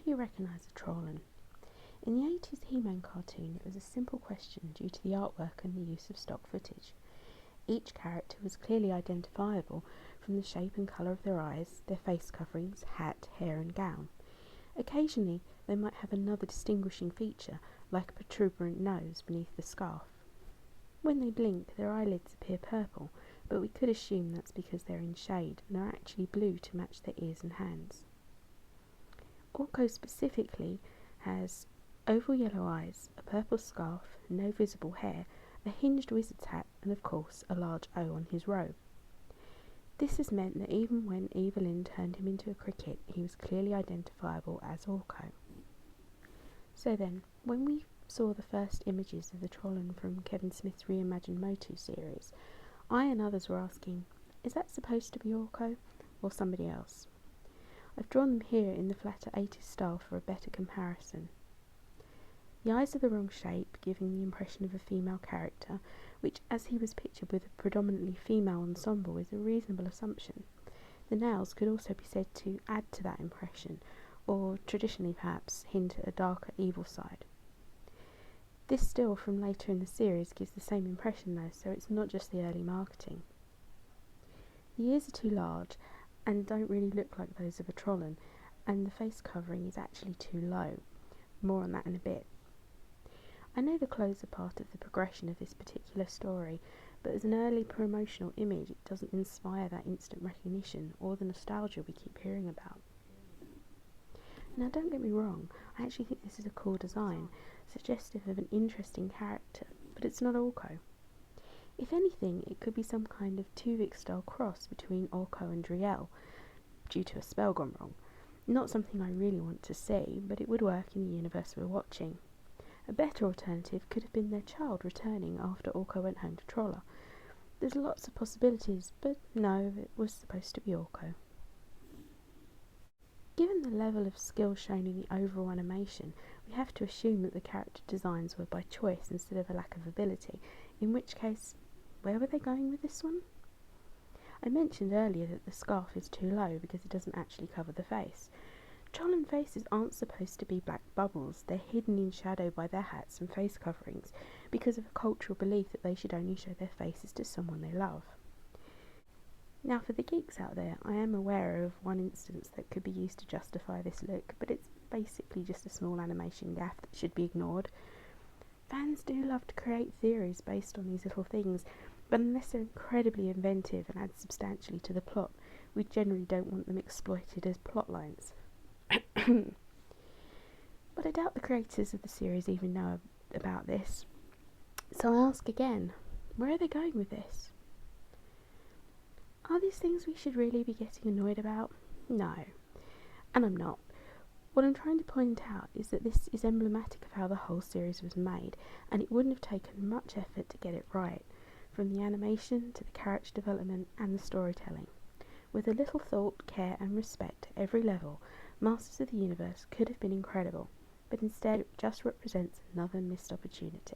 you recognise a Trollin? In the 80s He-Man cartoon, it was a simple question due to the artwork and the use of stock footage. Each character was clearly identifiable from the shape and colour of their eyes, their face coverings, hat, hair and gown. Occasionally, they might have another distinguishing feature, like a protuberant nose beneath the scarf. When they blink, their eyelids appear purple, but we could assume that's because they're in shade and are actually blue to match their ears and hands. Orko specifically has oval yellow eyes, a purple scarf, no visible hair, a hinged wizard's hat and of course a large O on his robe. This has meant that even when Evelyn turned him into a cricket, he was clearly identifiable as Orko. So then, when we saw the first images of the Trollin from Kevin Smith's reimagined Motu series, I and others were asking, is that supposed to be Orko or somebody else? I've drawn them here in the flatter 80s style for a better comparison. The eyes are the wrong shape, giving the impression of a female character, which, as he was pictured with a predominantly female ensemble, is a reasonable assumption. The nails could also be said to add to that impression, or traditionally perhaps hint at a darker evil side. This still from later in the series gives the same impression though, so it's not just the early marketing. The ears are too large and don't really look like those of a Trollin, and the face covering is actually too low. More on that in a bit. I know the clothes are part of the progression of this particular story, but as an early promotional image it doesn't inspire that instant recognition or the nostalgia we keep hearing about. Now don't get me wrong, I actually think this is a cool design, suggestive of an interesting character, but it's not Orko. If anything, it could be some kind of Tuvix style cross between Orko and Driel, due to a spell gone wrong. Not something I really want to see, but it would work in the universe we're watching. A better alternative could have been their child returning after Orko went home to Trolla. There's lots of possibilities, but no, it was supposed to be Orko. Given the level of skill shown in the overall animation, we have to assume that the character designs were by choice instead of a lack of ability, in which case, where were they going with this one? I mentioned earlier that the scarf is too low because it doesn't actually cover the face. Trollin faces aren't supposed to be black bubbles, they're hidden in shadow by their hats and face coverings because of a cultural belief that they should only show their faces to someone they love. Now for the geeks out there, I am aware of one instance that could be used to justify this look, but it's basically just a small animation gaffe that should be ignored. Fans do love to create theories based on these little things, but unless they're incredibly inventive and add substantially to the plot, we generally don't want them exploited as plot lines. But I doubt the creators of the series even know about this. So I ask again, where are they going with this? Are these things we should really be getting annoyed about? No. And I'm not. What I'm trying to point out is that this is emblematic of how the whole series was made, and it wouldn't have taken much effort to get it right, from the animation to the character development and the storytelling. With a little thought, care and respect at every level, Masters of the Universe could have been incredible, but instead it just represents another missed opportunity.